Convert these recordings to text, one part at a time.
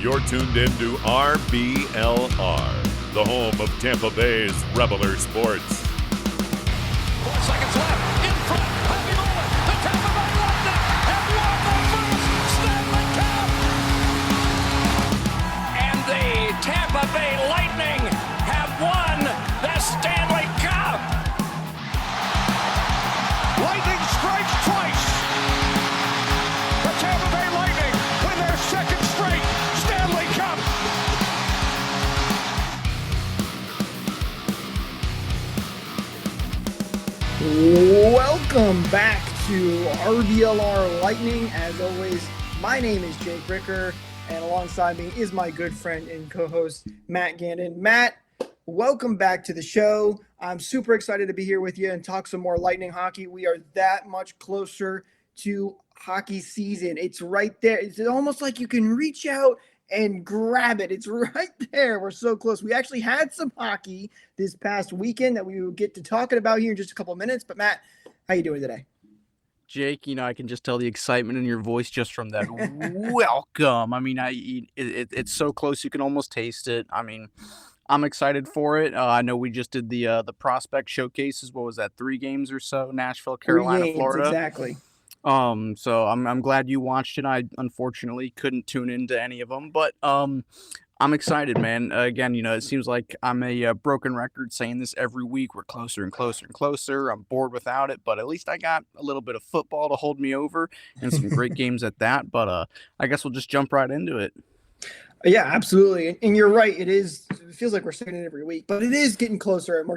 You're tuned in to RBLR, the home of Tampa Bay's Reveler Sports. 4 seconds left. In front. Happy moment. The Tampa Bay Lightning have won the first Stanley Cup. And the Tampa Bay Lightning have won the Stanley Cup. Lightning strikes twice. The Tampa Bay Lightning win their second straight Stanley Cup. Welcome back to RBLR Lightning. As always, my name is Jake Ricker, and alongside me is my good friend and co-host, Matt Gandon. Matt, welcome back to the show. I'm super excited to be here with you and talk some more Lightning hockey. We are that much closer to hockey season. It's right there. It's almost like you can reach out and grab it. It's right there. We're so close. We actually had some hockey this past weekend that we will get to talking about here in just a couple of minutes. But Matt, how you doing today? Jake, I can just tell the excitement in your voice just from that welcome. I mean, it's so close you can almost taste it. I mean, I'm excited for it. I know we just did the prospect showcases. What was that? 3 games or so? Nashville, Carolina, 3 games, Florida. Exactly. So I'm glad you watched it. I unfortunately couldn't tune into any of them, but I'm excited, man. Again, it seems like I'm a broken record saying this every week. We're closer and closer and closer. I'm bored without it, but at least I got a little bit of football to hold me over and some great games at that. But I guess we'll just jump right into it. Yeah, absolutely. And you're right. It feels like we're saying it every week, but it is getting closer. And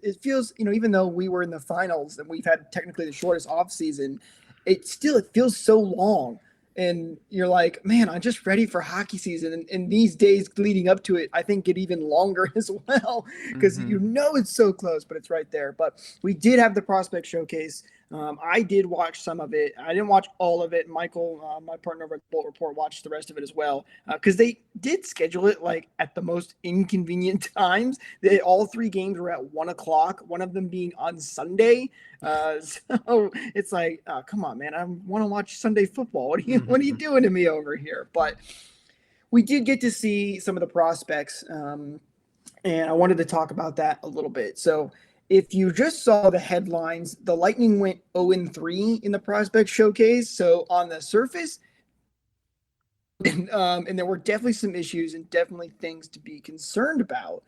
it feels, even though we were in the finals and we've had technically the shortest off season, it feels so long. And you're like, man, I'm just ready for hockey season. And these days leading up to it, I think get even longer as well, because it's so close, but it's right there. But we did have the prospect showcase. I did watch some of it. I didn't watch all of it. Michael, my partner over at the Bolt Report, watched the rest of it as well, because they did schedule it like at the most inconvenient times. All 3 games were at 1 o'clock, one of them being on Sunday. So it's like, oh, come on, man, I want to watch Sunday football. What are you doing to me over here? But we did get to see some of the prospects, and I wanted to talk about that a little bit. So if you just saw the headlines, the Lightning went 0-3 in the prospect showcase. So on the surface, and there were definitely some issues and definitely things to be concerned about.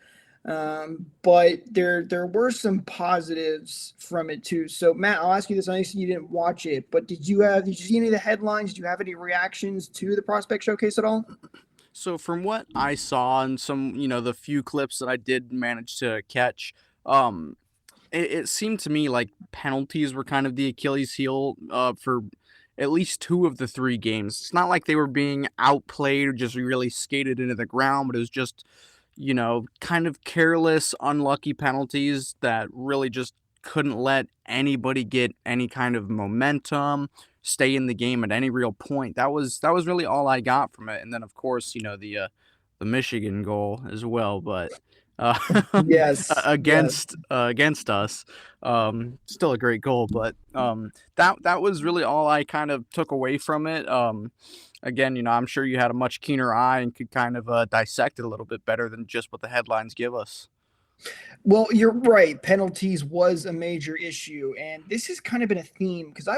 But there were some positives from it too. So Matt, I'll ask you this. I know you didn't watch it, but did you see any of the headlines? Did you have any reactions to the prospect showcase at all? So from what I saw and some, the few clips that I did manage to catch, it seemed to me like penalties were kind of the Achilles heel for at least 2 of the 3 games. It's not like they were being outplayed or just really skated into the ground, but it was just, kind of careless, unlucky penalties that really just couldn't let anybody get any kind of momentum, stay in the game at any real point. That was really all I got from it. And then, of course, the Michigan goal as well, but Yes. against us, still a great goal, but that was really all I kind of took away from it. Again, I'm sure you had a much keener eye and could kind of dissect it a little bit better than just what the headlines give us. Well, you're right. Penalties was a major issue, and this has kind of been a theme because I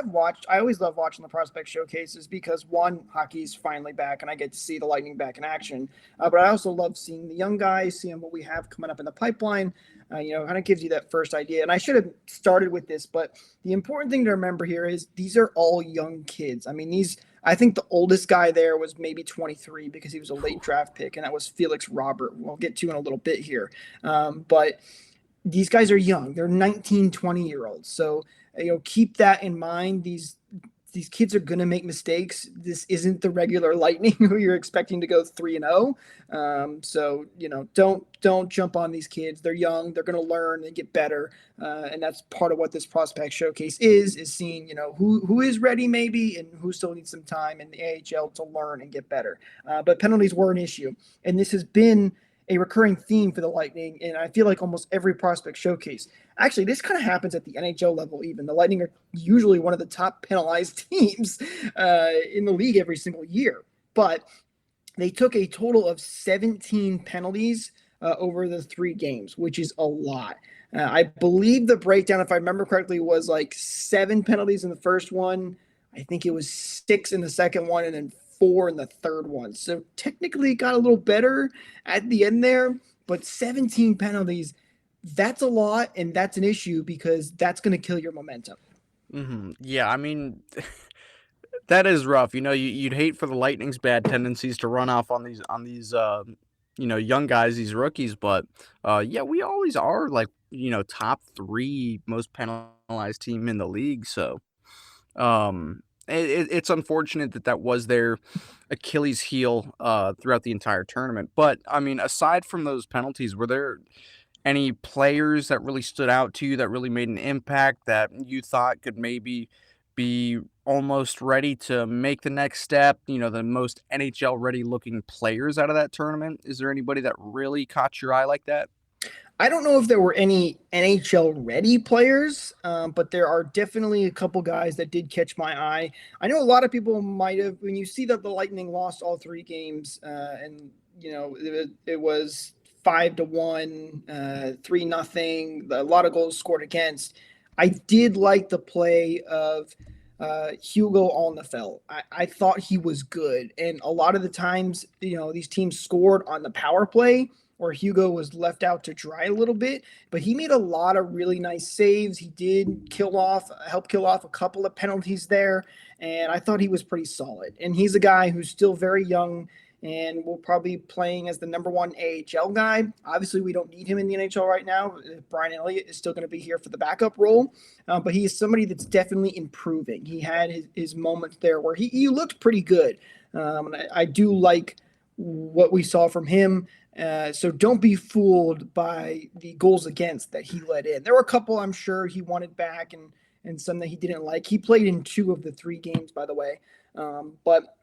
always love watching the prospect showcases because, one, hockey's finally back and I get to see the Lightning back in action. But I also love seeing the young guys, seeing what we have coming up in the pipeline. Kind of gives you that first idea. And I should have started with this, but the important thing to remember here is these are all young kids. I mean, I think the oldest guy there was maybe 23 because he was a late draft pick, and that was Felix Robert. We'll get to in a little bit here. But these guys are young. They're 19, 20-year-olds. So, keep that in mind. These kids are going to make mistakes. This isn't the regular Lightning who you're expecting to go 3-0. So, don't jump on these kids. They're young. They're going to learn and get better. And that's part of what this prospect showcase is seeing, who is ready maybe and who still needs some time in the AHL to learn and get better. But penalties were an issue. And this has been a recurring theme for the Lightning, and I feel like almost every prospect showcase. Actually, this kind of happens at the NHL level even. The Lightning are usually one of the top penalized teams in the league every single year. But they took a total of 17 penalties over the 3 games, which is a lot. I believe the breakdown, if I remember correctly, was like 7 penalties in the first one. I think it was 6 in the second one, and then 4 in the third one. So technically it got a little better at the end there, but 17 penalties, that's a lot, and that's an issue because that's going to kill your momentum. Yeah, I mean, that is rough. You'd hate for the Lightning's bad tendencies to run off on these young guys, these rookies, but yeah, we always are like, top 3 most penalized team in the league. So it's unfortunate that was their Achilles heel throughout the entire tournament. But I mean, aside from those penalties, were there any players that really stood out to you that really made an impact that you thought could maybe be almost ready to make the next step? The most NHL ready looking players out of that tournament. Is there anybody that really caught your eye like that? I don't know if there were any NHL ready players, but there are definitely a couple guys that did catch my eye. I know a lot of people might have, when you see that the Lightning lost all 3 games, and it was 5-1, 3-0, a lot of goals scored against. I did like the play of Hugo Alnefelt. I thought he was good, and a lot of the times, these teams scored on the power play, or Hugo was left out to dry a little bit, but he made a lot of really nice saves. He did help kill off a couple of penalties there, and I thought he was pretty solid. And he's a guy who's still very young and will probably be playing as the number 1 AHL guy. Obviously, we don't need him in the NHL right now. Brian Elliott is still going to be here for the backup role, but he is somebody that's definitely improving. He had his moments there where he looked pretty good. I do like what we saw from him. So don't be fooled by the goals against that he let in. There were a couple I'm sure he wanted back and some that he didn't like. He played in 2 of the 3 games, by the way. But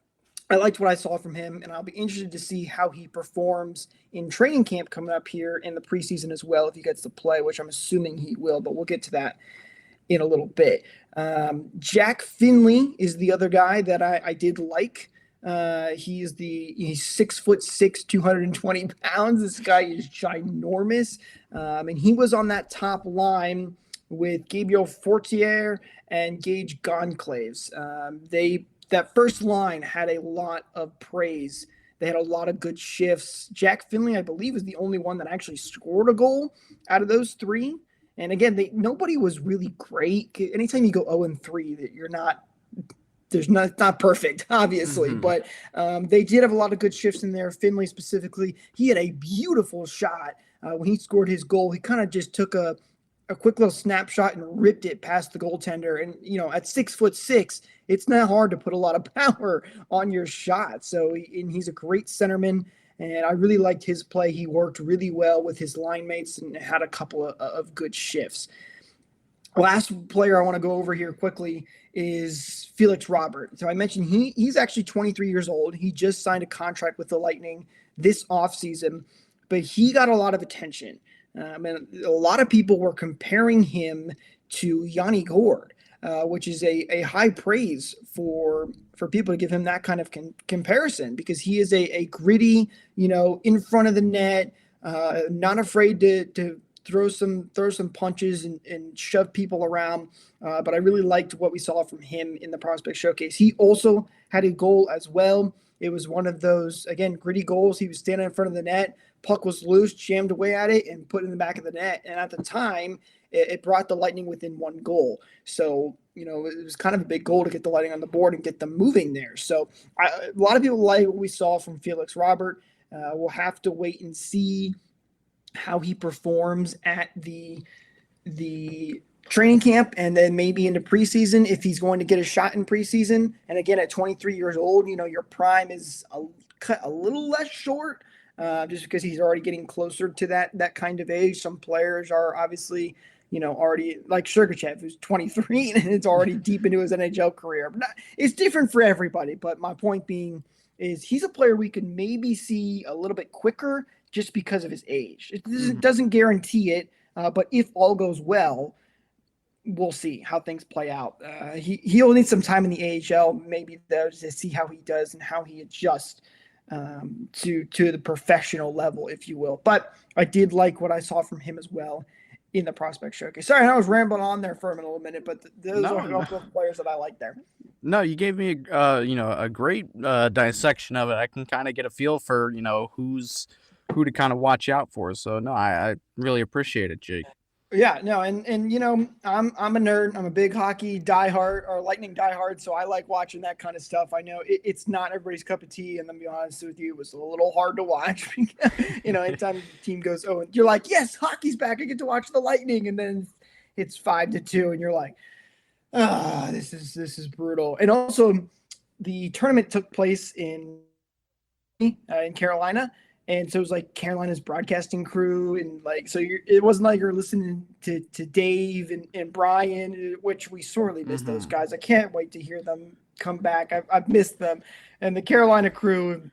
I liked what I saw from him, and I'll be interested to see how he performs in training camp coming up here in the preseason as well, if he gets to play, which I'm assuming he will, but we'll get to that in a little bit. Jack Finley is the other guy that I did like. He's 6'6", 220 pounds. This guy is ginormous. And he was on that top line with Gabriel Fortier and Gage Goncalves. That first line had a lot of praise. They had a lot of good shifts. Jack Finley, I believe, is the only one that actually scored a goal out of those 3. And again, nobody was really great. Anytime you go 0-3, it's not perfect, obviously, but they did have a lot of good shifts in there. Finley specifically, he had a beautiful shot when he scored his goal. He kind of just took a quick little snapshot and ripped it past the goaltender. And, at 6'6", it's not hard to put a lot of power on your shot. So, and he's a great centerman, and I really liked his play. He worked really well with his line mates and had a couple of good shifts. Last player I want to go over here quickly is Felix Robert. So I mentioned he's actually 23 years old. He just signed a contract with the Lightning this offseason, but he got a lot of attention. And a lot of people were comparing him to Yanni Gourde, which is a high praise for people to give him that kind of comparison, because he is a gritty, in front of the net, not afraid to throw some punches and shove people around. But I really liked what we saw from him in the prospect showcase. He also had a goal as well. It was one of those, again, gritty goals. He was standing in front of the net. Puck was loose, jammed away at it, and put it in the back of the net. And at the time, it brought the Lightning within 1 goal. So, it was kind of a big goal to get the Lightning on the board and get them moving there. So a lot of people like what we saw from Felix Robert. We'll have to wait and see how he performs at the training camp, and then maybe into preseason if he's going to get a shot in preseason. And again, at 23 years old, your prime is cut a little less short, just because he's already getting closer to that kind of age. Some players are obviously, already, like Sergachev, who's 23 and it's already deep into his NHL career. But it's different for everybody. But my point being is he's a player we could maybe see a little bit quicker just because of his age. It doesn't guarantee it, but if all goes well, we'll see how things play out. He'll need some time in the AHL, maybe to see how he does and how he adjusts to the professional level, if you will. But I did like what I saw from him as well in the prospect showcase. Sorry, I was rambling on there for a little minute, but those are a couple of players that I like there. No, you gave me a great dissection of it. I can kind of get a feel for who to kind of watch out for. So no, I really appreciate it, Jake. Yeah, no, and I'm a nerd. I'm a big hockey diehard or Lightning diehard, so I like watching that kind of stuff. I know it's not everybody's cup of tea, and let me be honest with you, it was a little hard to watch. Anytime the team goes, oh, you're like, yes, hockey's back. I get to watch the Lightning, and then it's 5-2, and you're like, this is brutal. And also, the tournament took place in Carolina. And so it was like Carolina's broadcasting crew, and like so it wasn't like you're listening to Dave and Brian, which we sorely miss those guys. I can't wait to hear them come back. I've missed them, and the Carolina crew,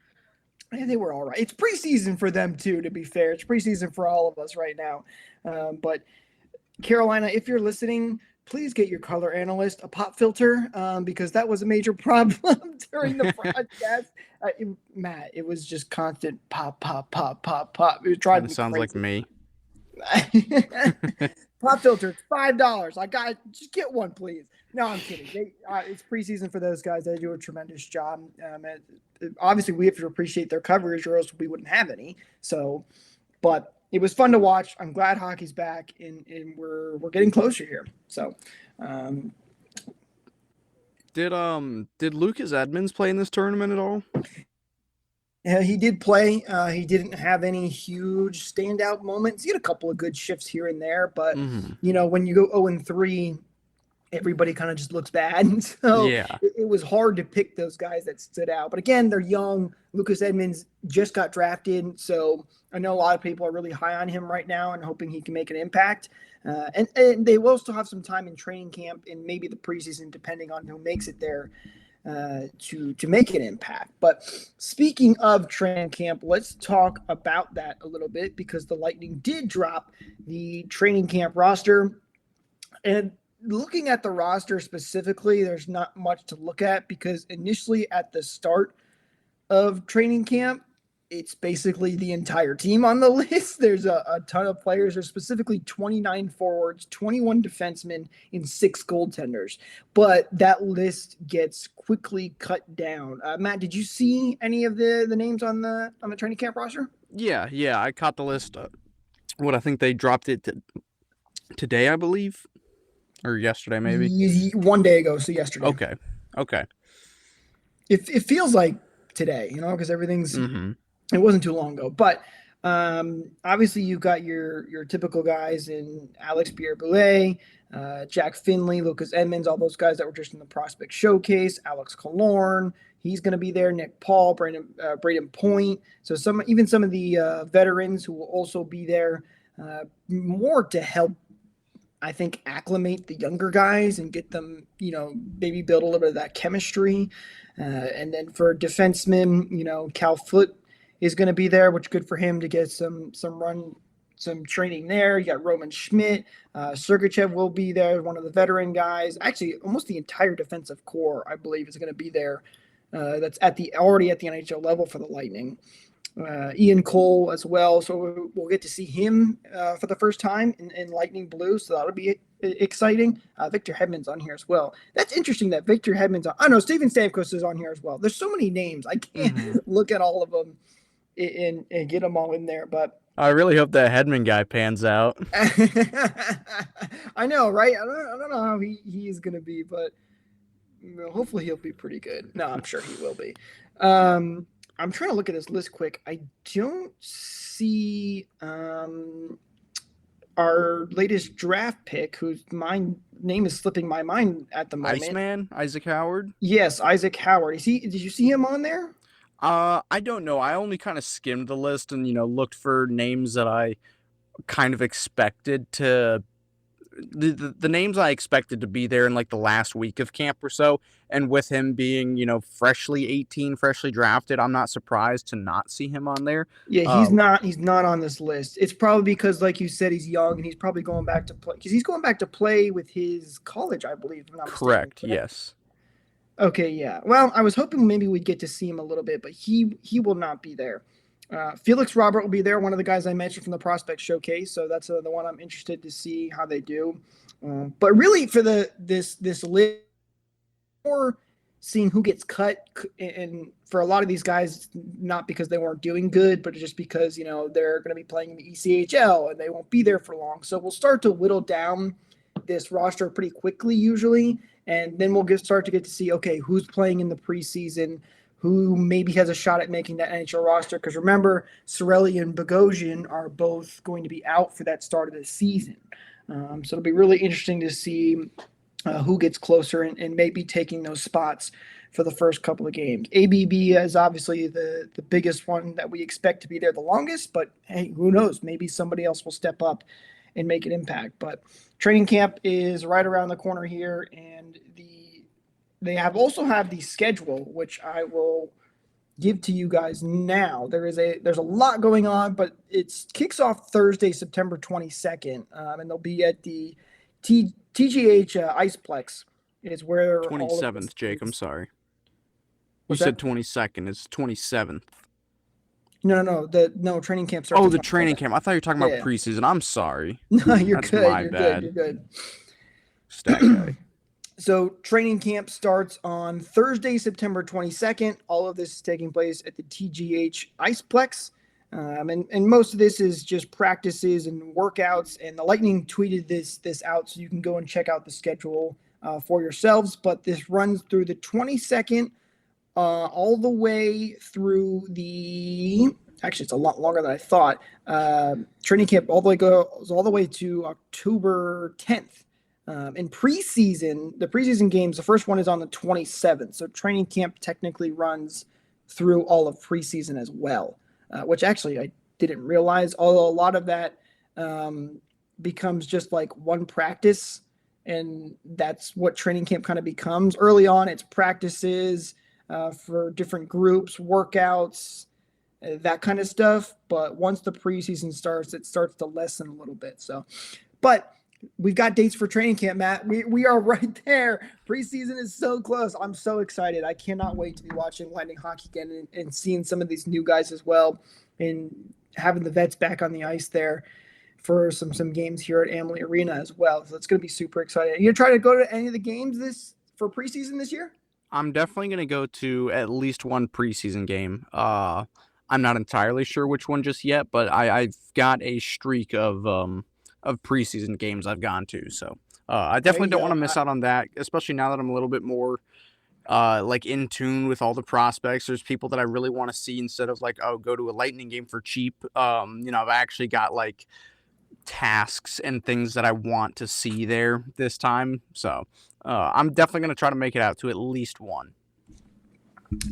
they were all right. It's preseason for them too, to be fair. It's preseason for all of us right now. But Carolina, if you're listening, please get your color analyst a pop filter, because that was a major problem during the broadcast. Matt, it was just constant pop, pop, pop, pop, pop. It was driving me sounds crazy. like me. Pop filter, it's $5. Just get one, please. No, I'm kidding. It's preseason for those guys. They do a tremendous job. Obviously, we have to appreciate their coverage, or else we wouldn't have any. So, but it was fun to watch. I'm glad hockey's back, and we're getting closer here. So, did Lucas Edmonds play in this tournament at all? Yeah, he did play. He didn't have any huge standout moments. He had a couple of good shifts here and there, but when you go 0-3, everybody kind of just looks bad. So yeah, it was hard to pick those guys that stood out. But again, they're young. Lucas Edmonds just got drafted, so I know a lot of people are really high on him right now and hoping he can make an impact. And they will still have some time in training camp and maybe the preseason, depending on who makes it there, to make an impact. But speaking of training camp, let's talk about that a little bit, because the Lightning did drop the training camp roster. And looking at the roster specifically, there's not much to look at, because initially at the start of training camp, it's basically the entire team on the list. There's a ton of players. There's specifically 29 forwards, 21 defensemen, and 6 goaltenders. But that list gets quickly cut down. Matt, did you see any of the names on the training camp roster? Yeah, I caught the list. I think they dropped it today, I believe, or yesterday maybe. One day ago, so yesterday. Okay. It feels like today, because everything's. It wasn't too long ago, but obviously you've got your typical guys in Alex Pierre-Boulet, Jack Finley, Lucas Edmonds, all those guys that were just in the prospect showcase. Alex Killorn, he's going to be there. Nick Paul, Braden Point. So some of the veterans who will also be there, more to help, I think, acclimate the younger guys and get them, maybe build a little bit of that chemistry. And then for defensemen, Cal Foote is going to be there, which good for him to get some training there. You got Roman Schmidt, Sergachev will be there, one of the veteran guys. Actually, almost the entire defensive core, I believe, is going to be there. That's already at the NHL level for the Lightning. Ian Cole as well, so we'll get to see him for the first time in Lightning Blue, so that'll be exciting. Victor Hedman's on here as well. That's interesting that Victor Hedman's on. Oh no, Steven Stamkos is on here as well. There's so many names, I can't look at all of them and get them all in there, but I really hope that Hedman guy pans out. I know, right? I don't know how he is going to be, but hopefully he'll be pretty good. No, I'm sure he will be. I'm trying to look at this list quick. I don't see our latest draft pick, whose name is slipping my mind at the moment. Iceman, Isaac Howard? Yes, Isaac Howard. Did you see him on there? I don't know. I only kind of skimmed the list and, looked for names that I kind of expected to the names I expected to be there in like the last week of camp or so. And with him being, freshly 18, freshly drafted, I'm not surprised to not see him on there. Yeah, he's not on this list. It's probably because, like you said, he's young and he's probably going back to play, because he's going back to play with his college, I believe. Correct. Yes. Okay, yeah. Well, I was hoping maybe we'd get to see him a little bit, but he will not be there. Felix Robert will be there, one of the guys I mentioned from the prospect showcase. So that's the one I'm interested to see how they do. But really, for this list, more seeing who gets cut, and for a lot of these guys, not because they weren't doing good, but just because they're going to be playing in the ECHL and they won't be there for long. So we'll start to whittle down this roster pretty quickly usually, and then we'll start to get to see, okay, who's playing in the preseason, who maybe has a shot at making that NHL roster. Because remember, Cirelli and Bogosian are both going to be out for that start of the season. So it'll be really interesting to see who gets closer and maybe taking those spots for the first couple of games. ABB is obviously the biggest one that we expect to be there the longest, but hey, who knows? Maybe somebody else will step up and make an impact. But training camp is right around the corner here, and they also have the schedule, which I will give to you guys now. There's a lot going on, but it kicks off Thursday, September 22nd, and they'll be at the TGH Iceplex. Is where 27th, Jake. I'm sorry. You said 22nd. It's 27th. No, training camp starts. Oh, the training camp. I thought you were talking about preseason. I'm sorry. No, you're That's good. my bad. You're good. Stat guy. So training camp starts on Thursday, September 22nd. All of this is taking place at the TGH Iceplex. And most of this is just practices and workouts. And the Lightning tweeted this out, so you can go and check out the schedule for yourselves. But this runs through the 22nd all the way through actually, it's a lot longer than I thought. Training camp goes all the way to October 10th. In preseason, the preseason games, the first one is on the 27th. So training camp technically runs through all of preseason as well, which actually I didn't realize, although a lot of that becomes just like one practice, and that's what training camp kind of becomes. Early on, it's practices for different groups, workouts, that kind of stuff. But once the preseason starts, it starts to lessen a little bit. So, but we've got dates for training camp, Matt. We are right there. Preseason is so close. I'm so excited. I cannot wait to be watching Lightning hockey again and seeing some of these new guys as well, and having the vets back on the ice there for some games here at Amalie Arena as well. So it's going to be super exciting. Are you going to try to go to any of the games for preseason this year? I'm definitely going to go to at least one preseason game. I'm not entirely sure which one just yet, but I've got a streak of preseason games I've gone to. So I definitely don't want to miss out on that, especially now that I'm a little bit more like in tune with all the prospects. There's people that I really want to see instead of like, oh, go to a Lightning game for cheap. I've actually got like tasks and things that I want to see there this time. So I'm definitely going to try to make it out to at least one.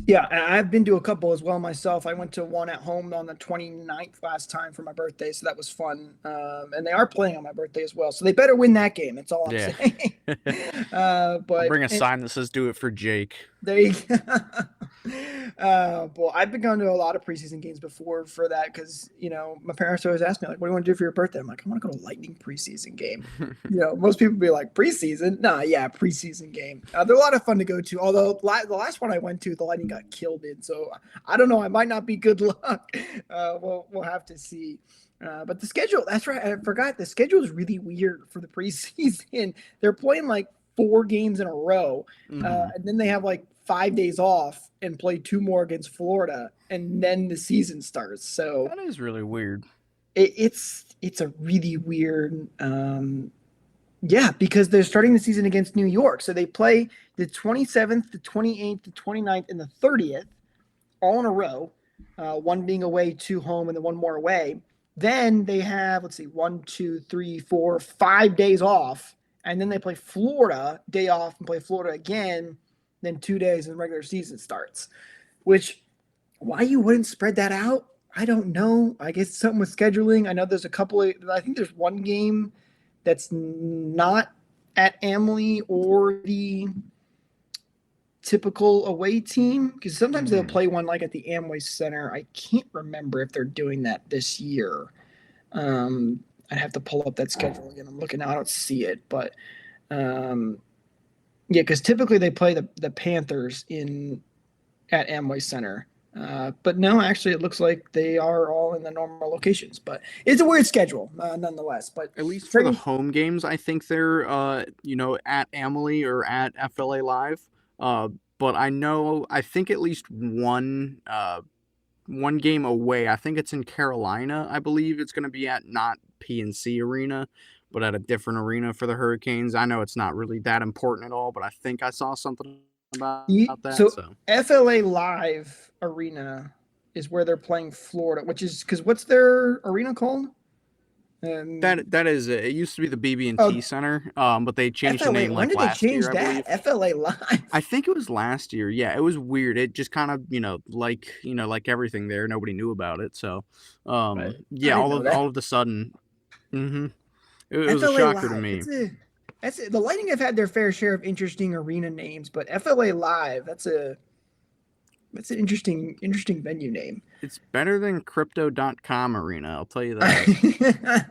Yeah, I've been to a couple as well myself. I went to one at home on the 29th last time for my birthday, so that was fun. And they are playing on my birthday as well, so they better win that game. That's all I'm saying. But bring a sign that says "Do it for Jake." There you go. Well, I've been going to a lot of preseason games before for that because, my parents always ask me, like, what do you want to do for your birthday? I'm like, I want to go to a Lightning preseason game. Most people be like, preseason? Nah, yeah, preseason game. They're a lot of fun to go to, although the last one I went to, the Lightning got killed in. So I don't know. I might not be good luck. We'll have to see. But the schedule, that's right. I forgot. The schedule is really weird for the preseason. They're playing like 4 games in a row. And then they have like 5 days off and play 2 more against Florida, and then the season starts. So that is really weird. It's a really weird, because they're starting the season against New York. So they play the 27th, the 28th, the 29th, and the 30th all in a row, one being away, 2 home, and then 1 more away. Then they have, 5 days off, and then they play Florida, day off, and play Florida again, then 2 days and regular season starts. Which, why you wouldn't spread that out, I don't know. I guess something with scheduling. I know there's I think there's one game that's not at Amalie or the typical away team, because sometimes they'll play one like at the Amway Center. I can't remember if they're doing that this year. I'd have to pull up that schedule again. I'm looking. I don't see it, but Yeah, because typically they play the Panthers at Amway Center. But no, actually, it looks like they are all in the normal locations. But it's a weird schedule, nonetheless. But At least for the home games, I think they're at Amalie or at FLA Live. But I think at least one game away. I think it's in Carolina. I believe it's going to be at not PNC Arena, but at a different arena for the Hurricanes. I know it's not really that important at all, but I think I saw something about that. So FLA Live Arena is where they're playing Florida, which is because what's their arena called? That is it used to be the BB&T Center, but they changed the name like last year. When did they change that? FLA Live. I think it was last year. Yeah, it was weird. It just kind of like everything there, nobody knew about it. So, Right. yeah, all of a sudden, it was a shocker to me. The Lightning have had their fair share of interesting arena names, but FLA Live, that's an interesting venue name. It's better than Crypto.com Arena, I'll tell you that.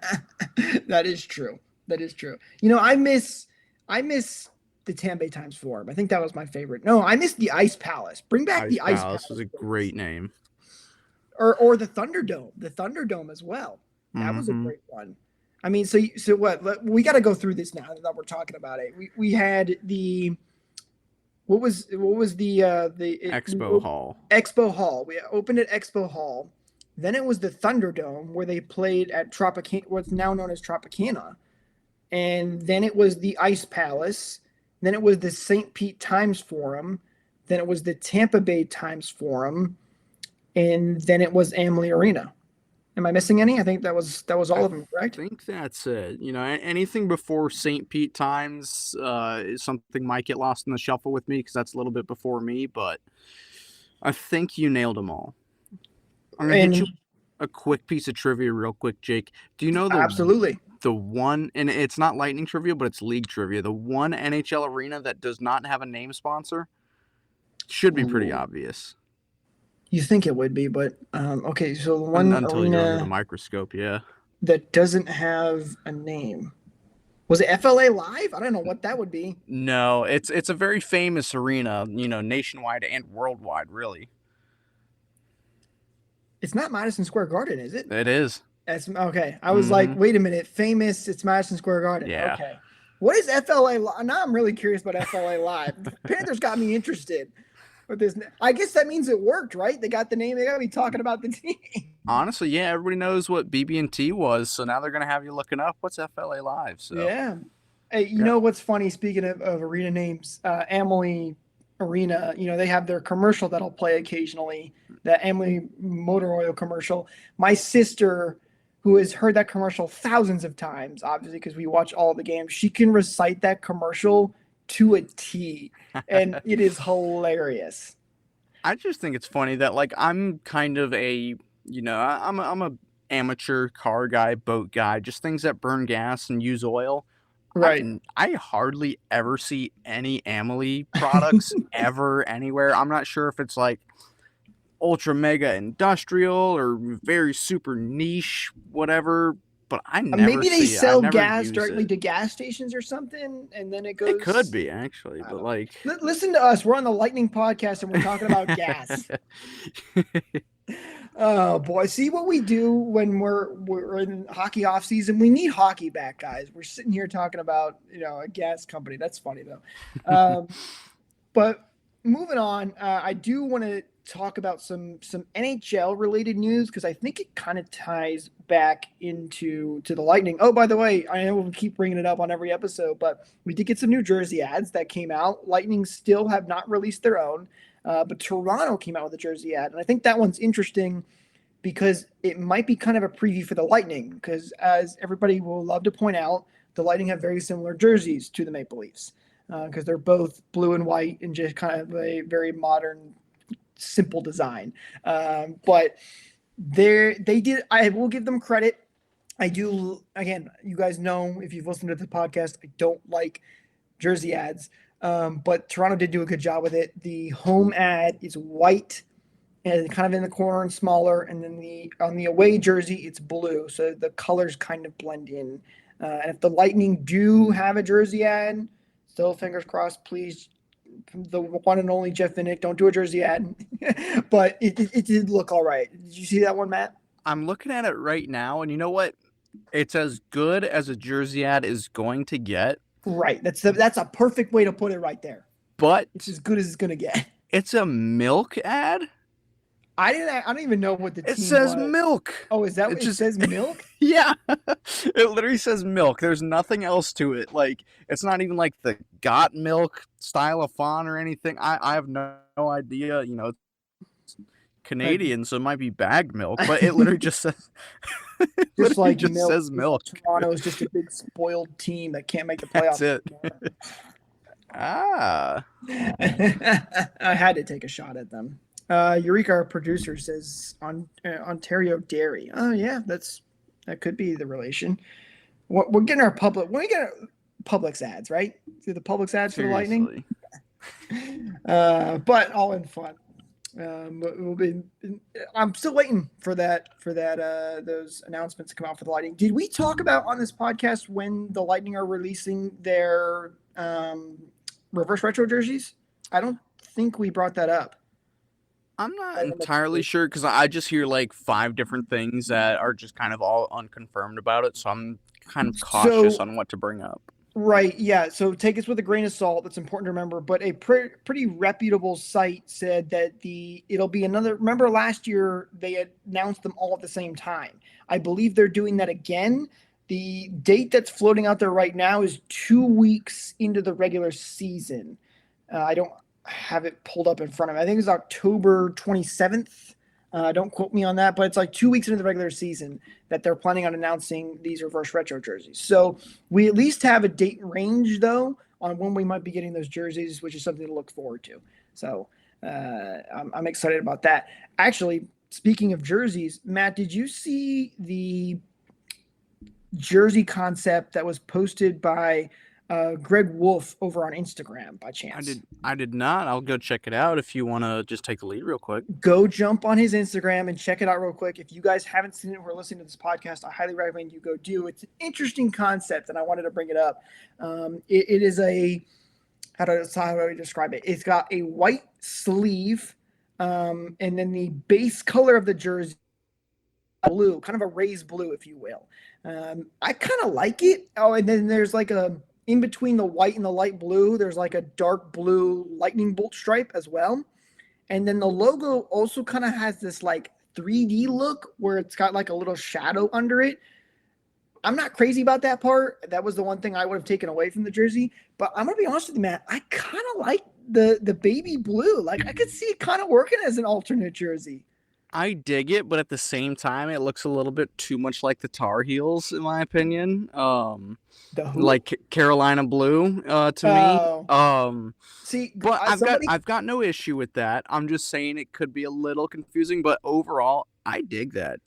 That is true. I miss the Tampa Bay Times Forum. I think that was my favorite. No, I miss the Ice Palace. Bring back the Ice Palace. Was a great name. Or the Thunderdome. The Thunderdome as well. That was a great one. I mean, so what? We got to go through this now that we're talking about it. We had the what was the Expo Hall. Expo Hall. We opened at Expo Hall. Then it was the Thunderdome where they played at what's now known as Tropicana, and then it was the Ice Palace. Then it was the St. Pete Times Forum. Then it was the Tampa Bay Times Forum, and then it was Amalie Arena. Am I missing any? I think that was all of them, correct? I think that's it. Anything before St. Pete Times is something might get lost in the shuffle with me because that's a little bit before me, but I think you nailed them all. I'm going to hit you a quick piece of trivia real quick, Jake. Do you know Absolutely. The one, and it's not Lightning trivia, but it's league trivia, the one NHL arena that does not have a name sponsor? Should be pretty obvious. You think it would be, but okay. So the one until you're under the microscope, yeah, that doesn't have a name. Was it FLA Live? I don't know what that would be. No, it's a very famous arena, nationwide and worldwide, really. It's not Madison Square Garden, is it? It is. That's okay. I was like, wait a minute, famous. It's Madison Square Garden. Yeah. Okay. What is FLA Live? Now I'm really curious about FLA Live. The Panthers got me interested. With this, I guess that means it worked, right? They got the name. They got to be talking about the team. Honestly, yeah, everybody knows what BB&T was, so now they're going to have you looking up what's FLA Live. So yeah. Hey, you know what's funny? Speaking of arena names, Amalie Arena, they have their commercial that'll play occasionally, the Amalie Motor Oil commercial. My sister, who has heard that commercial thousands of times, obviously because we watch all the games, she can recite that commercial to a T, and it is hilarious. I just think it's funny that I'm kind of a I'm a amateur car guy, boat guy, just things that burn gas and use oil. Right. I hardly ever see any Amalie products ever anywhere. I'm not sure if it's ultra mega industrial or very super niche, whatever. But I never maybe they sell gas use directly to gas stations or something, and then it goes. It could be actually, but listen to us. We're on the Lightning podcast, and we're talking about gas. Oh boy, see what we do when we're in hockey off season. We need hockey back, guys. We're sitting here talking about a gas company. That's funny though. But moving on, I do want to talk about some NHL related news because I think it kind of ties back into the Lightning. Oh, by the way, I know we keep bringing it up on every episode, but we did get some New Jersey ads that came out. Lightning still have not released their own, but Toronto came out with a jersey ad, and I think that one's interesting because it might be kind of a preview for the Lightning because, as everybody will love to point out, the Lightning have very similar jerseys to the Maple Leafs because they're both blue and white and just kind of a very modern, simple design. But they did. I will give them credit. I do. Again, you guys know if you've listened to the podcast, I don't like jersey ads. But Toronto did do a good job with it. The home ad is white and kind of in the corner and smaller, and then on the away jersey it's blue, so the colors kind of blend in. And if the Lightning do have a jersey ad, still fingers crossed, please. The one and only Jeff Vinnick, don't do a jersey ad. But it did look all right. Did you see that one, Matt? I'm looking at it right now, and you know what? It's as good as a jersey ad is going to get. Right. That's a perfect way to put it right there. But it's as good as it's gonna get. It's a milk ad. I don't even know what the team says was. milk. Oh, is that what it says? Milk? Yeah, it literally says milk. There's nothing else to it. Like, it's not even like the got milk style of font or anything. I have no idea. You know, it's Canadian, so it might be bagged milk, but it literally just says just like just milk. says milk. Toronto is just a big spoiled team that can't make the playoffs. That's it. I had to take a shot at them. Eureka, our producer, says on Ontario Dairy. Oh yeah, that could be the relation. We're getting our Publix. When we get our Publix ads, right? Do the Publix ads for the Lightning? But all in fun. I'm still waiting for that those announcements to come out for the Lightning. Did we talk about on this podcast when the Lightning are releasing their reverse retro jerseys? I don't think we brought that up. I'm not entirely sure because I just hear like 5 different things that are just kind of all unconfirmed about it. So I'm kind of cautious on what to bring up. Right. Yeah. So take this with a grain of salt. That's important to remember. But a pretty reputable site said that it'll be another. Remember last year they had announced them all at the same time. I believe they're doing that again. The date that's floating out there right now is 2 weeks into the regular season. I don't have it pulled up in front of me. I think it's October 27th. Don't quote me on that, but it's like 2 weeks into the regular season that they're planning on announcing these reverse retro jerseys. So we at least have a date range, though, on when we might be getting those jerseys, which is something to look forward to. So I'm excited about that. Actually, speaking of jerseys, Matt, did you see the jersey concept that was posted by Greg Wolf over on Instagram by chance? I did not. I'll go check it out if you want to just take the lead real quick. Go jump on his Instagram and check it out real quick. If you guys haven't seen it or listening to this podcast, I highly recommend you go do. It's an interesting concept, and I wanted to bring it up. It is how do I describe it? It's got a white sleeve, and then the base color of the jersey blue, kind of a raised blue, if you will. I kind of like it. Oh, and then there's like in between the white and the light blue, there's like a dark blue lightning bolt stripe as well. And then the logo also kind of has this like 3D look where it's got like a little shadow under it. I'm not crazy about that part. That was the one thing I would have taken away from the jersey. But I'm going to be honest with you, Matt. I kind of like the baby blue. Like I could see it kind of working as an alternate jersey. I dig it, but at the same time, it looks a little bit too much like the Tar Heels, in my opinion. Like Carolina blue to me. See, but I've got no issue with that. I'm just saying it could be a little confusing, but overall, I dig that.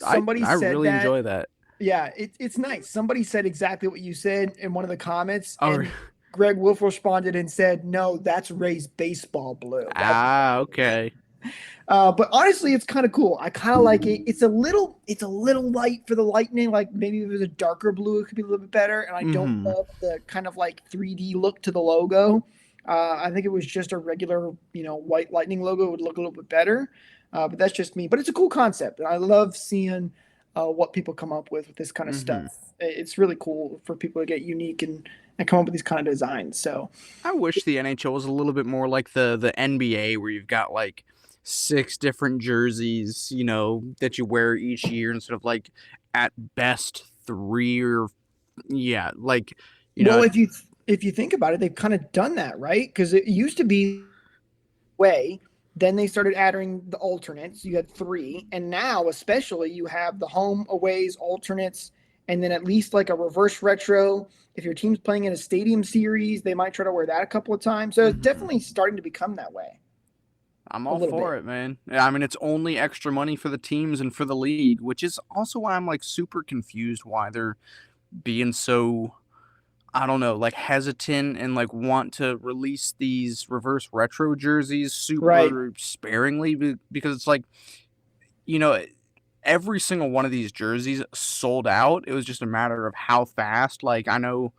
I really enjoy that. Yeah, it's nice. Somebody said exactly what you said in one of the comments. And Greg Wolf responded and said, "No, that's Ray's baseball blue." Okay. But honestly, it's kind of cool. I kind of like it. It's a little light for the Lightning. Like maybe if it was a darker blue, it could be a little bit better. And I don't love the kind of like 3D look to the logo. I think it was just a regular, white Lightning logo would look a little bit better. But that's just me. But it's a cool concept, and I love seeing what people come up with this kind of stuff. It's really cool for people to get unique and come up with these kind of designs. So I wish the NHL was a little bit more like the NBA, where you've got like 6 different jerseys, that you wear each year instead of like at best 3 or like, Well, if you think about it, they've kind of done that, right? Because it used to be way. Then they started adding the alternates. You had 3, and now especially you have the home, aways, alternates, and then at least like a reverse retro. If your team's playing in a stadium series, they might try to wear that a couple of times. So it's definitely starting to become that way. I'm all for it, man. I mean, it's only extra money for the teams and for the league, which is also why I'm like super confused why they're being so, I don't know, like hesitant and like want to release these reverse retro jerseys super sparingly, because it's like, every single one of these jerseys sold out. It was just a matter of how fast. Like I know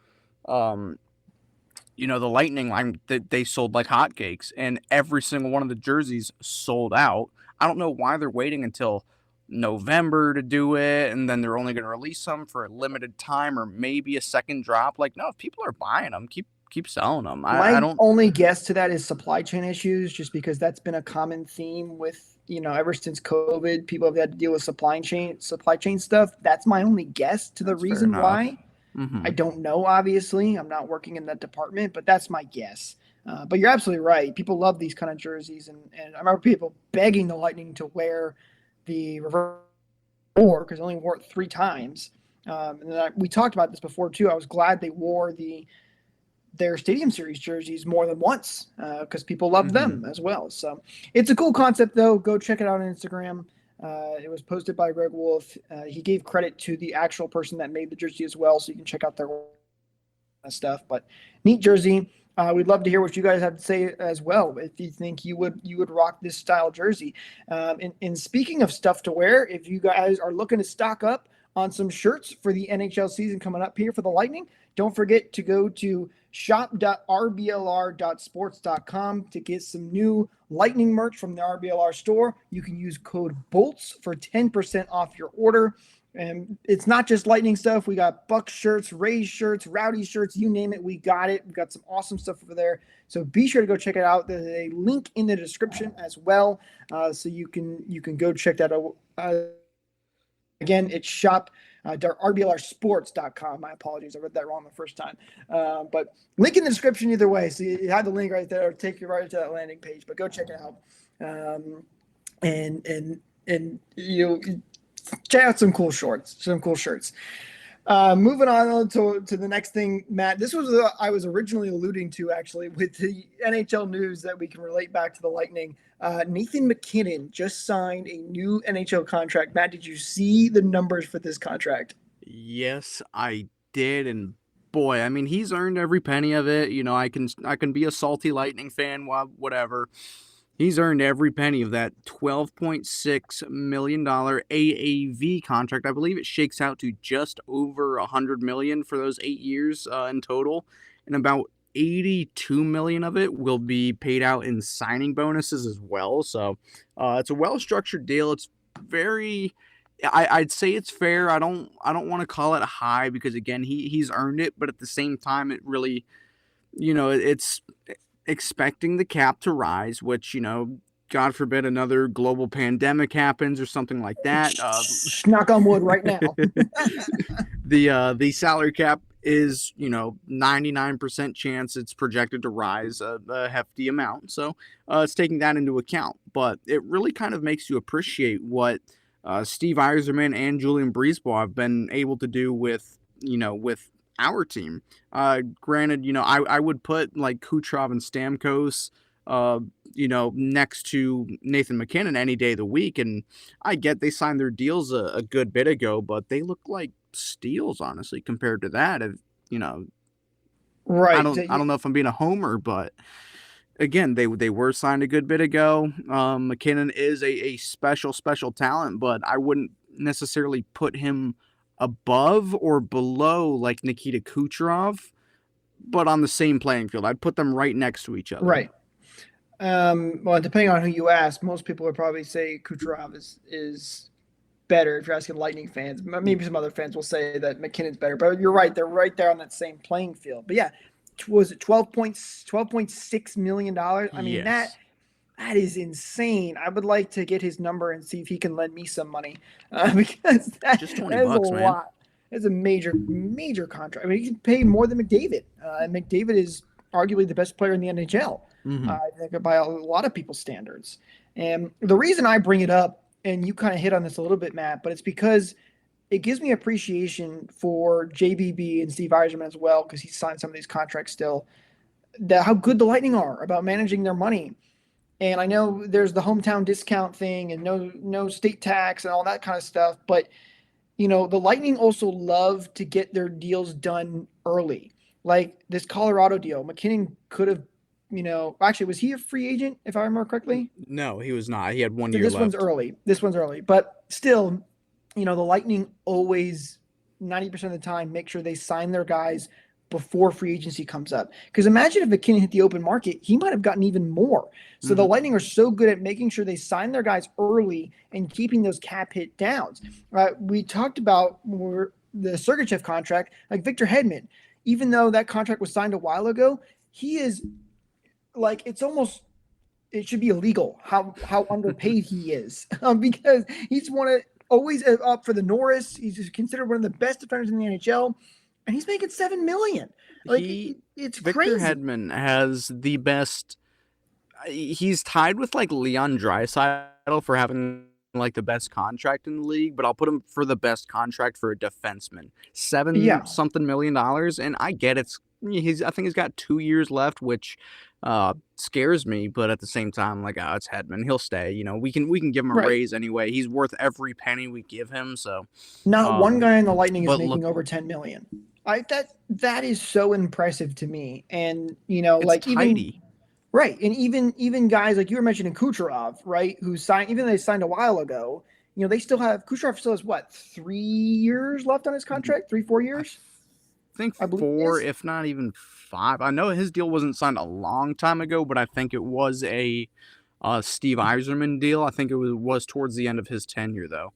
the Lightning line, they sold like hotcakes, and every single one of the jerseys sold out. I don't know why they're waiting until November to do it, and then they're only going to release some for a limited time or maybe a second drop. Like, no, if people are buying them, keep selling them. I My don't. only guess to that is supply chain issues, just because that's been a common theme with, ever since COVID, people have had to deal with supply chain stuff. That's my only guess to the That's fair reason enough. why. Mhm. I don't know, obviously. I'm not working in that department, but that's my guess. But you're absolutely right. People love these kind of jerseys, and I remember people begging the Lightning to wear the reverse four because they only wore it 3 times. And then we talked about this before too. I was glad they wore their Stadium Series jerseys more than once because people love them as well. So it's a cool concept, though. Go check it out on Instagram. It was posted by Greg Wolf. He gave credit to the actual person that made the jersey as well, so you can check out their stuff. But neat jersey. We'd love to hear what you guys have to say as well. If you think you would rock this style jersey. And speaking of stuff to wear, if you guys are looking to stock up on some shirts for the NHL season coming up here for the Lightning, don't forget to go to shop.rblr.sports.com to get some new Lightning merch from the RBLR store. You can use code BOLTS for 10% off your order. And it's not just Lightning stuff. We got Buck shirts, Rays shirts, Rowdy shirts, you name it. We got it. We've got some awesome stuff over there. So be sure to go check it out. There's a link in the description as well. So you can go check that out. Again, it's shop.rblrsports.com. My apologies. I read that wrong the first time. But link in the description either way. So you have the link right there. It'll take you right to that landing page. But go check it out. And check out some cool shorts, some cool shirts. Moving on to the next thing, Matt. This was I was originally alluding to, actually, with the NHL news that we can relate back to the Lightning. Nathan McKinnon just signed a new NHL contract. Matt, did you see the numbers for this contract? Yes, I did, and boy, I mean, he's earned every penny of it. I can be a salty Lightning fan, whatever. He's earned every penny of that $12.6 million AAV contract. I believe it shakes out to just over $100 million for those 8 years in total, and about $82 million of it will be paid out in signing bonuses as well. So it's a well-structured deal. It's very, I'd say it's fair. I don't want to call it high because, again, he's earned it, but at the same time, it really, it's expecting the cap to rise, which, God forbid another global pandemic happens or something like that. Knock on wood right now. The salary cap is, 99% chance it's projected to rise a hefty amount. So it's taking that into account. But it really kind of makes you appreciate what Steve Yzerman and Julian Breezeball have been able to do with our team. Granted, I would put like Kucherov and Stamkos, next to Nathan McKinnon any day of the week. And I get they signed their deals a good bit ago, but they look like steals, honestly, compared to that. Right. I don't know if I'm being a homer, but again, they were signed a good bit ago. McKinnon is a special talent, but I wouldn't necessarily put him above or below like Nikita Kucherov, but on the same playing field. I'd put them right next to each other. Right. Well, depending on who you ask, most people would probably say Kucherov is better. If you're asking Lightning fans, maybe some other fans will say that McKinnon's better, but you're right. They're right there on that same playing field. But yeah, was it $12.6 million? I mean, yes. that is insane. I would like to get his number and see if he can lend me some money because Just $20, that is a man. lot. It's a major contract. I mean, he can pay more than McDavid. And McDavid is arguably the best player in the NHL. I think by a lot of people's standards. And the reason I bring it up, and you kind of hit on this a little bit, Matt, but it's because it gives me appreciation for JBB and Steve Yzerman as well, because he signed some of these contracts still, how good the Lightning are about managing their money. And I know there's the hometown discount thing and no state tax and all that kind of stuff, but the Lightning also love to get their deals done early. Like this Colorado deal, McKinnon could have, actually, was he a free agent, if I remember correctly? No, he was not. He had 1 year This left. This one's early. But still, the Lightning always, 90% of the time, make sure they sign their guys before free agency comes up. Because imagine if McKinnon hit the open market, he might have gotten even more. So the Lightning are so good at making sure they sign their guys early and keeping those cap hit downs. We talked about the Sergachev contract, like Victor Hedman, even though that contract was signed a while ago, he is like, it should be illegal how underpaid he is because he's always up for the Norris. He's just considered one of the best defenders in the NHL. And he's making $7 million. Like it's Victor crazy. Hedman has the best. He's tied with like Leon Draisaitl for having like the best contract in the league, but I'll put him for the best contract for a defenseman. $7 million, and I get it. I think he's got 2 years left, which scares me. But at the same time, like, it's Hedman, he'll stay. We can give him a raise anyway. He's worth every penny we give him. So not one guy in the Lightning is making over $10 million. That is so impressive to me. And like tidy. And even guys like you were mentioning Kucherov, right? Who signed, even though they signed a while ago. They still have Kucherov still has what, 3 years left on his contract? 3-4 years. I think 4, if not even 5. I know his deal wasn't signed a long time ago, but I think it was a Steve Yzerman deal. I think it was towards the end of his tenure, though.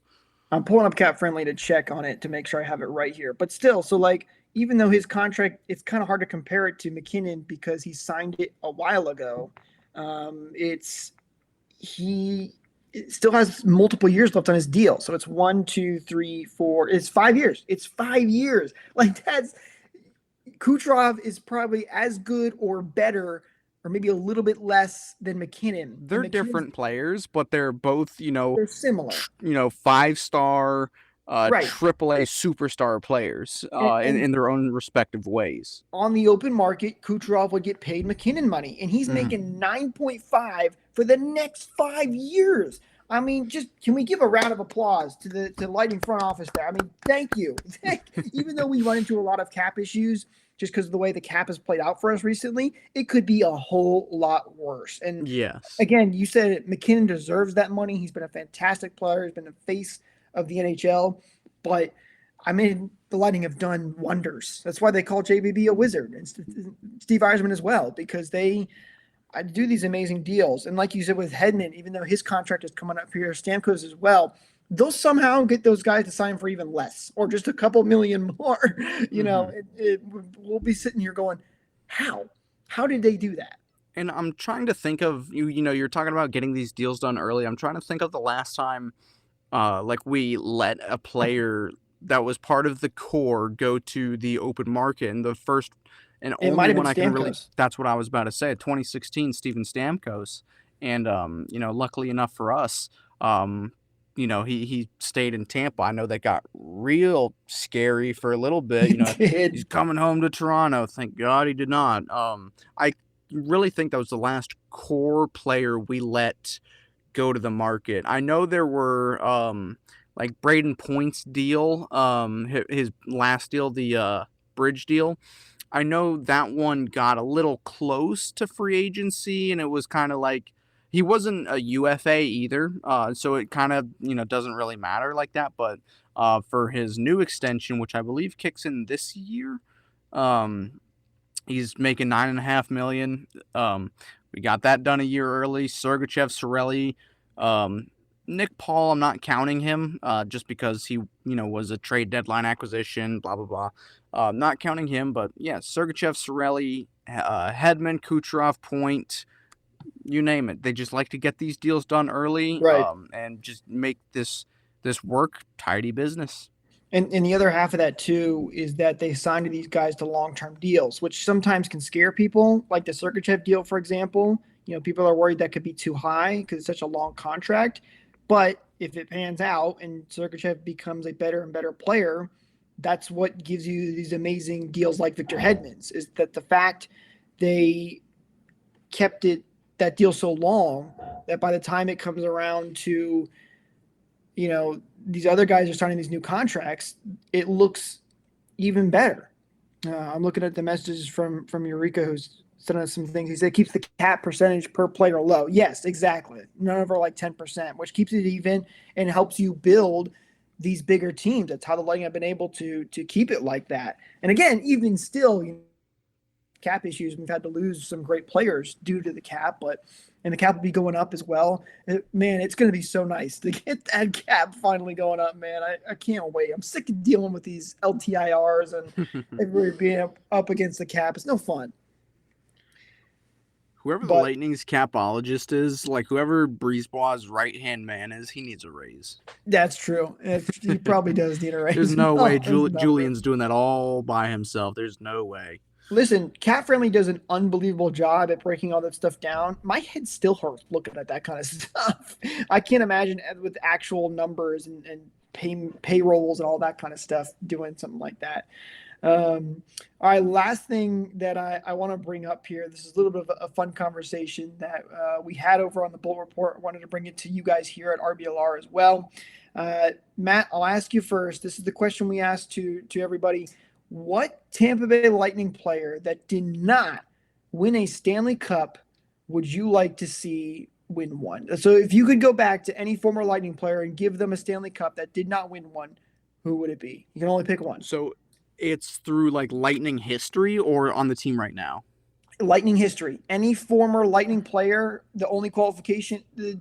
I'm pulling up Cap Friendly to check on it to make sure I have it right here. But still, so like, even though his contract, it's kind of hard to compare it to McKinnon because he signed it a while ago. He still has multiple years left on his deal. So it's 1, 2, 3, 4. It's 5 years. It's 5 years. Like Kucherov is probably as good or better, or maybe a little bit less than McKinnon. They're different players, but they're both, they're similar. 5-star, AAA superstar players in their own respective ways. On the open market, Kucherov would get paid McKinnon money, and he's making 9.5 for the next 5 years. I mean, can we give a round of applause to the Lightning front office there? I mean, thank you. Even though we run into a lot of cap issues just because of the way the cap has played out for us recently, it could be a whole lot worse. And yes, again, you said it, McKinnon deserves that money. He's been a fantastic player. He's been the face of the NHL. But, I mean, the Lightning have done wonders. That's why they call JBB a wizard, and Steve Yzerman as well, because they do these amazing deals. And like you said with Hedman, even though his contract is coming up here, Stamkos as well, they'll somehow get those guys to sign for even less or just a couple million more. We'll be sitting here going, how did they do that? And I'm trying to think of, you're talking about getting these deals done early. I'm trying to think of the last time we let a player that was part of the core go to the open market, and the first and only one I can really, that's what I was about to say, 2016 Steven Stamkos. And luckily enough for us, he stayed in Tampa. I know that got real scary for a little bit. He's coming home to Toronto. Thank God he did not. I really think that was the last core player we let go to the market. I know there were like Braden Point's deal, his last deal, the bridge deal. I know that one got a little close to free agency, and it was kind of like he wasn't a UFA either, so it kind of doesn't really matter like that. But for his new extension, which I believe kicks in this year, he's making $9.5 million. We got that done a year early. Sergachev, Cirelli, Nick Paul, I'm not counting him just because he was a trade deadline acquisition, blah blah blah. Not counting him, but yeah, Sergachev, Cirelli, Hedman, Kucherov, Point, you name it. They just like to get these deals done early, and just make this work tidy business. And the other half of that too is that they signed these guys to long-term deals, which sometimes can scare people. Like the Sergachev deal, for example. People are worried that could be too high because it's such a long contract. But if it pans out and Sergachev becomes a better and better player, that's what gives you these amazing deals like Victor Hedman's, is that the fact they kept that deal so long that by the time it comes around to, these other guys are signing these new contracts, it looks even better. I'm looking at the messages from Eureka, who's sending us some things. He said it keeps the cap percentage per player low. Yes, exactly. None of them are like 10%, which keeps it even and helps you build these bigger teams. That's how the Lightning have been able to keep it like that. And again, even still, cap issues, we've had to lose some great players due to the cap, and the cap will be going up as well. Man, it's going to be so nice to get that cap finally going up, man. I can't wait. I'm sick of dealing with these LTIRs and everybody being up against the cap. It's no fun. Whoever the Lightning's capologist is, like whoever Brisebois' right-hand man is, he needs a raise. That's true. He probably does need a raise. There's no way Julian's doing that all by himself. There's no way. Listen, Cat Friendly does an unbelievable job at breaking all that stuff down. My head still hurts looking at that kind of stuff. I can't imagine with actual numbers and payrolls and all that kind of stuff doing something like that. All right, last thing that I want to bring up here. This is a little bit of a fun conversation that we had over on the Bull Report. I wanted to bring it to you guys here at RBLR as well. Matt, I'll ask you first. This is the question we asked to everybody. What Tampa Bay Lightning player that did not win a Stanley Cup would you like to see win one? So if you could go back to any former Lightning player and give them a Stanley Cup that did not win one, who would it be? You can only pick one. So it's through like Lightning history or on the team right now? Lightning history. Any former Lightning player, the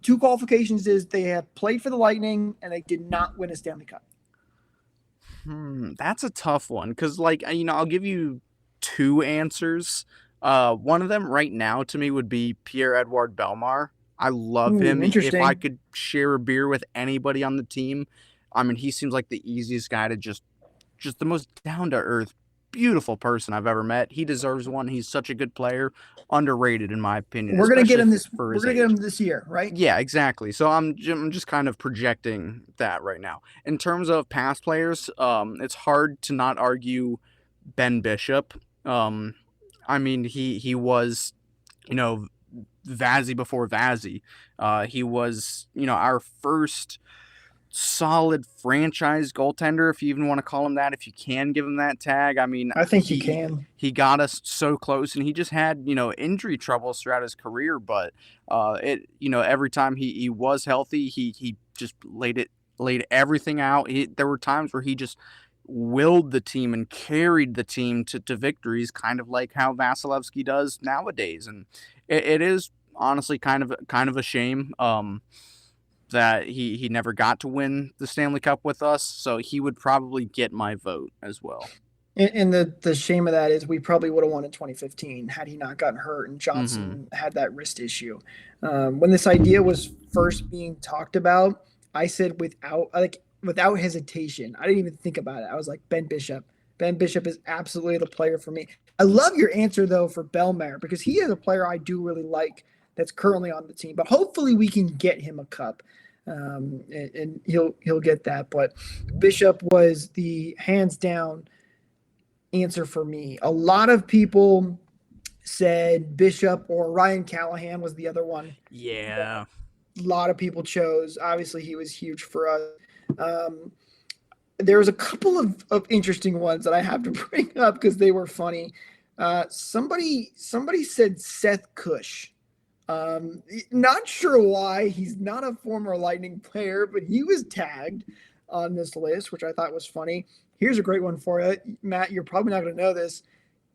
two qualifications is they have played for the Lightning and they did not win a Stanley Cup. That's a tough one because, like, I'll give you two answers. One of them right now to me would be Pierre-Edouard Bellemare. I love him. If I could share a beer with anybody on the team, I mean, he seems like the easiest guy to just the most down-to-earth, beautiful person I've ever met. He deserves one. He's such a good player. Underrated, in my opinion. We're going to get him this year, right? Yeah, exactly. So I'm just kind of projecting that right now. In terms of past players, it's hard to not argue Ben Bishop. I mean, he was, Vazzy before Vazzy. He was, our first solid franchise goaltender, if you even want to call him that, if you can give him that tag. I mean, I think you can. He got us so close, and he just had, injury troubles throughout his career, but every time he was healthy, he just laid everything out. There were times where he just willed the team and carried the team to victories, kind of like how Vasilevsky does nowadays. And it is honestly kind of a shame that he never got to win the Stanley Cup with us, so he would probably get my vote as well. And the shame of that is we probably would have won in 2015 had he not gotten hurt and Johnson had that wrist issue. When this idea was first being talked about, I said without hesitation. I didn't even think about it. I was like, Ben Bishop. Ben Bishop is absolutely the player for me. I love your answer, though, for Bellemare, because he is a player I do really like that's currently on the team. But hopefully we can get him a cup, and he'll get that. But Bishop was the hands-down answer for me. A lot of people said Bishop or Ryan Callahan was the other one. Yeah. A lot of people chose. Obviously, he was huge for us. There was a couple of interesting ones that I have to bring up because they were funny. Somebody said Seth Cush. Not sure why. He's not a former Lightning player, but he was tagged on this list, which I thought was funny. Here's a great one for you, Matt. You're probably not going to know this.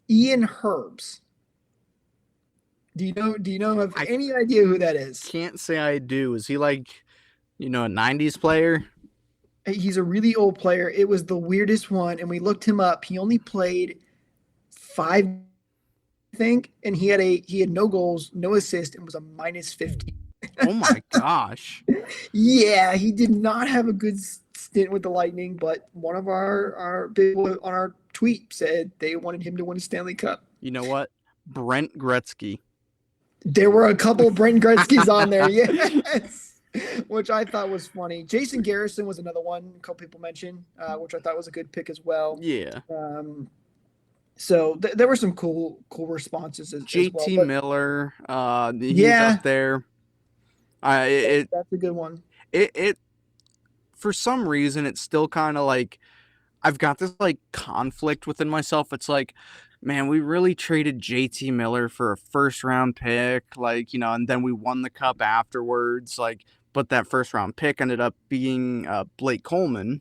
Ian Herbs. Do you know any idea who that is? Can't say I do. Is he like, a 90s player? He's a really old player. It was the weirdest one, and we looked him up. He only played 5, I think, and he had no goals, no assists, and was a -15. Oh my gosh. Yeah, he did not have a good stint with the Lightning, but one of our people on our tweet said they wanted him to win a Stanley Cup. You know what? Brent Gretzky. There were a couple of Brent Gretzkys on there, yes, which I thought was funny. Jason Garrison was another one a couple people mentioned, which I thought was a good pick as well. Yeah. So there were some cool responses as JT well, Miller, he's up there. That's a good one. It for some reason it's still kind of like I've got this like conflict within myself. It's like, man, we really traded JT Miller for a first round pick, and then we won the cup afterwards, but that first round pick ended up being Blake Coleman,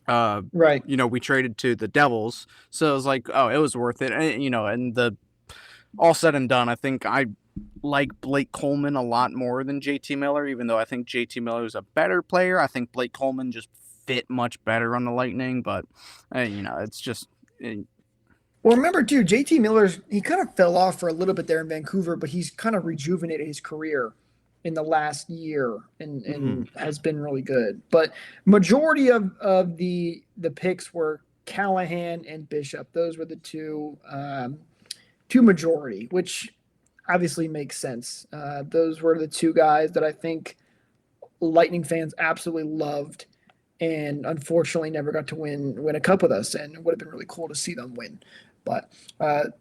Right. We traded to the Devils, so it was like, oh, it was worth it. And the all said and done, I think I like Blake Coleman a lot more than JT Miller, even though I think JT Miller is a better player. I think Blake Coleman just fit much better on the Lightning, but it's just. Well, remember too, JT Miller's he kind of fell off for a little bit there in Vancouver, but he's kind of rejuvenated his career in the last year and has been really good. But majority of the picks were Callahan and Bishop. Those were the two majority, which obviously makes sense. Those were the two guys that I think Lightning fans absolutely loved, and unfortunately never got to win a cup with us. And it would have been really cool to see them win. But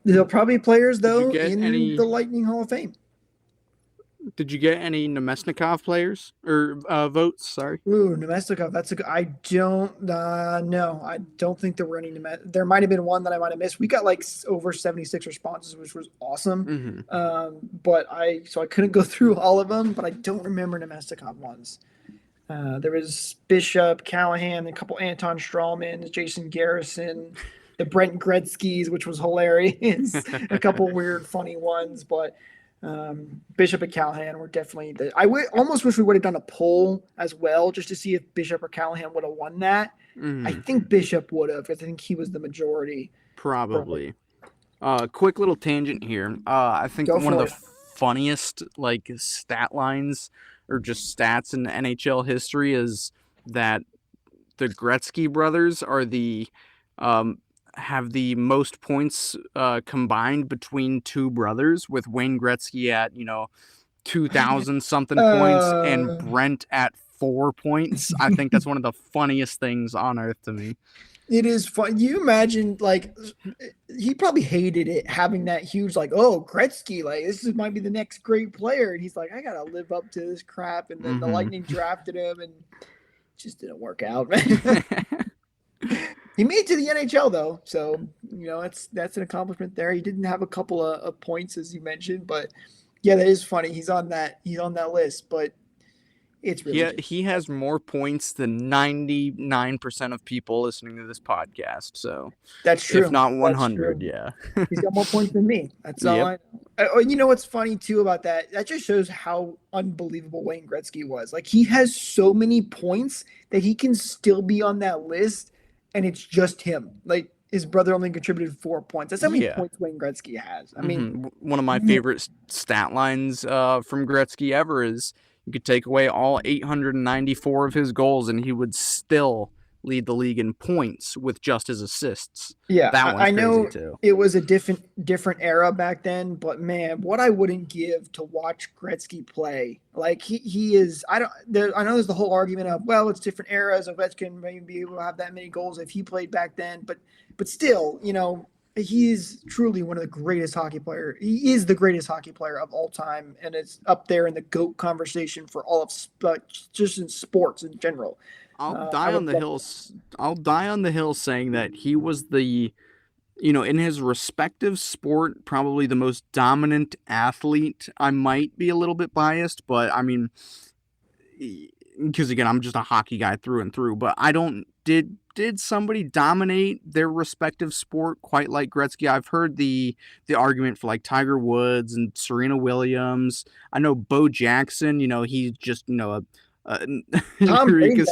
there'll probably be players though in the Lightning Hall of Fame. Did you get any Nemesnikov players or votes? Sorry. Ooh, Nemesnikov. That's I don't know. I don't think there were any. There might have been one that I might have missed. We got like over 76 responses, which was awesome. But I couldn't go through all of them, but I don't remember Nemesnikov ones. There was Bishop, Callahan, a couple Anton Strawmans, Jason Garrison, the Brent Gretzkys, which was hilarious. A couple weird, funny ones, but Bishop and Callahan were definitely I almost wish we would have done a poll as well, just to see if Bishop or Callahan would have won that. I think Bishop would have, because I think he was the majority. Probably. Quick little tangent here. I think one of the funniest stat lines or just stats in NHL history is that the Gretzky brothers are have the most points combined between two brothers, with Wayne Gretzky at 2,000 something points and Brent at 4 points. I think that's one of the funniest things on earth to me. It is fun. You imagine, he probably hated it having that huge, Gretzky, this might be the next great player. And he's like, I got to live up to this crap. And then the Lightning drafted him and it just didn't work out, man. He made it to the NHL though. So, that's an accomplishment there. He didn't have a couple of points, as you mentioned, but yeah, that is funny. He's on that list, but it's really he has more points than 99% of people listening to this podcast. So that's true. If not 100, yeah. He's got more points than me. That's all I know. You know what's funny too about that? That just shows how unbelievable Wayne Gretzky was. He has so many points that he can still be on that list, and it's just him. His brother only contributed 4 points. That's how many points Wayne Gretzky has. I mean, one of my favorite stat lines from Gretzky ever is you could take away all 894 of his goals and he would still lead the league in points with just his assists. Yeah, that one's I know crazy too. It was a different era back then, but man, what I wouldn't give to watch Gretzky play. He is. I know there's the whole argument of, well, it's different eras and Gretzky can maybe be able to have that many goals if he played back then, but still, he is truly one of the greatest hockey players. He is the greatest hockey player of all time, and it's up there in the GOAT conversation for all of just in sports in general. I'll die on the hill saying that he was the, in his respective sport, probably the most dominant athlete. I might be a little bit biased, but I mean, because again, I'm just a hockey guy through and through, but did somebody dominate their respective sport quite like Gretzky? I've heard the argument for Tiger Woods and Serena Williams. I know Bo Jackson, he's just, Tom Brady,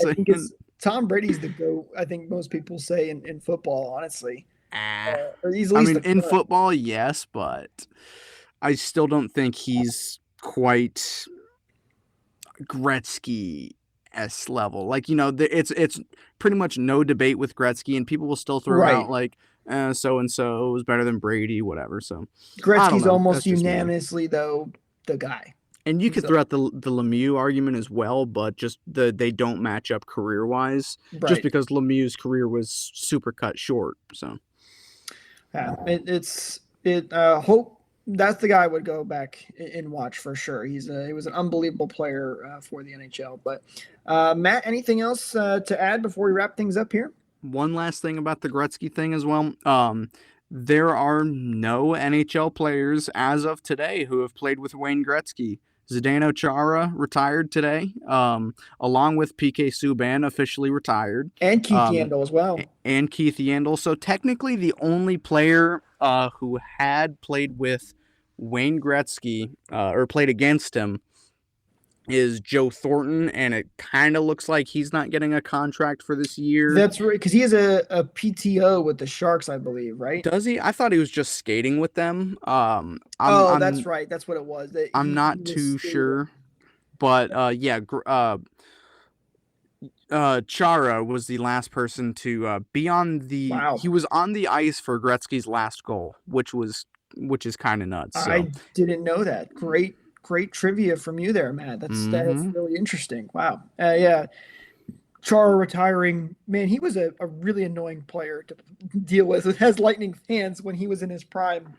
Tom Brady's the GOAT, I think most people say in football, honestly. Or he's at least in football, yes, but I still don't think he's quite Gretzky-esque level. It's pretty much no debate with Gretzky, and people will still throw out so-and-so was better than Brady, whatever. So Gretzky's almost unanimously, though, the guy. And you could throw out the Lemieux argument as well, but just they don't match up career-wise, just because Lemieux's career was super cut short. So, yeah, hope that's the guy I would go back and watch for sure. He was an unbelievable player for the NHL. But Matt, anything else to add before we wrap things up here? One last thing about the Gretzky thing as well. There are no NHL players as of today who have played with Wayne Gretzky. Zdeno Chara retired today, along with PK Subban officially retired. And Keith Yandel as well. And Keith Yandel. So technically the only player who had played with Wayne Gretzky or played against him is Joe Thornton, and it kind of looks like he's not getting a contract for this year. That's right, because he has a PTO with the Sharks, I believe, right? Does he? I thought he was just skating with them. That's right. That's what it was. I'm not too sure, but Chara was the last person to be on the. Wow. He was on the ice for Gretzky's last goal, which is kind of nuts. So. I didn't know that. Great trivia from you there, Matt. That's really interesting. Wow. Yeah. Chara retiring, man, he was a really annoying player to deal with. It has lightning fans when he was in his prime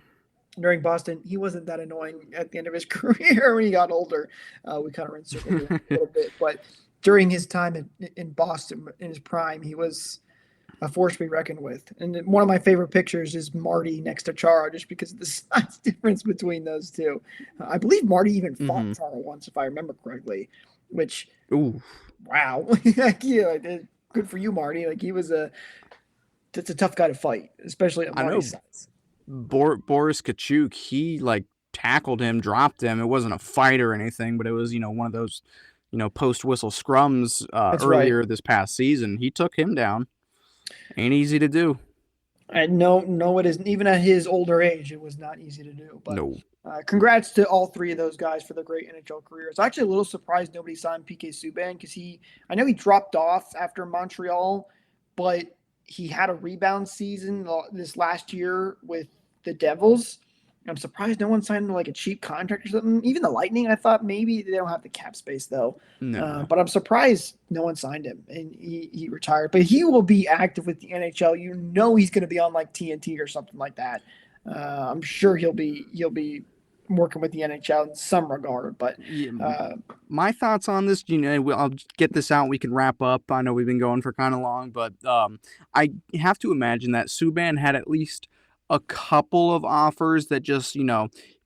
during Boston. He wasn't that annoying at the end of his career when he got older. We kind of ran circles a little bit, but during his time in Boston in his prime, he was a force to be reckoned with. And one of my favorite pictures is Marty next to Chara, just because of the size difference between those two. I believe Marty even fought Chara once, if I remember correctly, which, wow. Yeah, good for you, Marty. Like, that's a tough guy to fight, especially at Marty's size. Boris Kachuk, he tackled him, dropped him. It wasn't a fight or anything, but it was, one of those, post whistle scrums earlier this past season. He took him down. Ain't easy to do. No, it isn't. Even at his older age, it was not easy to do. But no. Congrats to all three of those guys for their great NHL careers. I'm actually a little surprised nobody signed PK Subban because I know he dropped off after Montreal, but he had a rebound season this last year with the Devils. I'm surprised no one signed a cheap contract or something. Even the Lightning, I thought maybe they don't have the cap space though. No. But I'm surprised no one signed him and he retired. But he will be active with the NHL. He's going to be on TNT or something like that. I'm sure he'll be working with the NHL in some regard. But my thoughts on this, I'll get this out. We can wrap up. I know we've been going for kind of long, but I have to imagine that Subban had at least a couple of offers that just,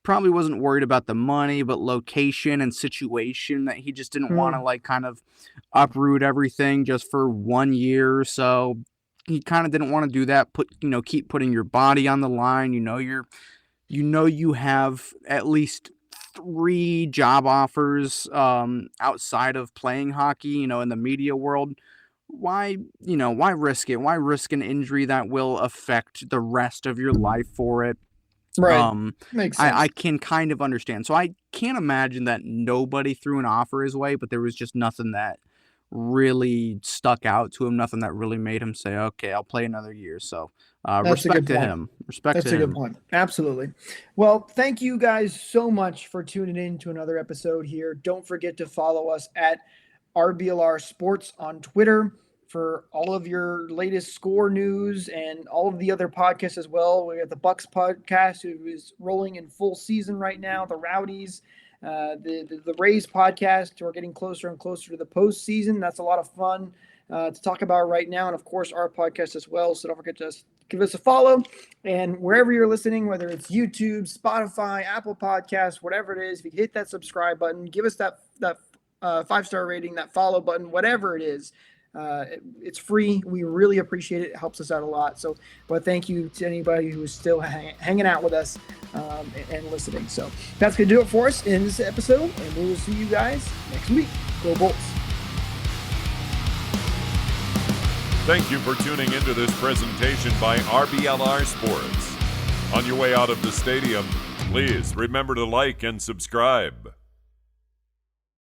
probably wasn't worried about the money, but location and situation, that he just didn't want to kind of uproot everything just for 1 year. So he kind of didn't want to do that. Keep putting your body on the line. You have at least 3 job offers outside of playing hockey, in the media world. Why risk it? Why risk an injury that will affect the rest of your life for it? Right. Makes sense. I can kind of understand. So I can't imagine that nobody threw an offer his way, but there was just nothing that really stuck out to him. Nothing that really made him say, okay, I'll play another year. So respect to him. That's a good point. Absolutely. Well, thank you guys so much for tuning in to another episode here. Don't forget to follow us at RBLR Sports on Twitter for all of your latest score news and all of the other podcasts as well. We got the Bucks podcast, who is rolling in full season right now. The Rowdies, the Rays podcast. We're getting closer and closer to the postseason. That's a lot of fun to talk about right now. And of course, our podcast as well. So don't forget to give us a follow. And wherever you're listening, whether it's YouTube, Spotify, Apple Podcasts, whatever it is, if you hit that subscribe button, give us that 5-star rating, that follow button, whatever it is. It's free. We really appreciate it. It helps us out a lot. So, but thank you to anybody who is still hanging out with us and listening. So that's going to do it for us in this episode, and we will see you guys next week. Go Bolts. Thank you for tuning into this presentation by RBLR Sports. On your way out of the stadium, please remember to like and subscribe.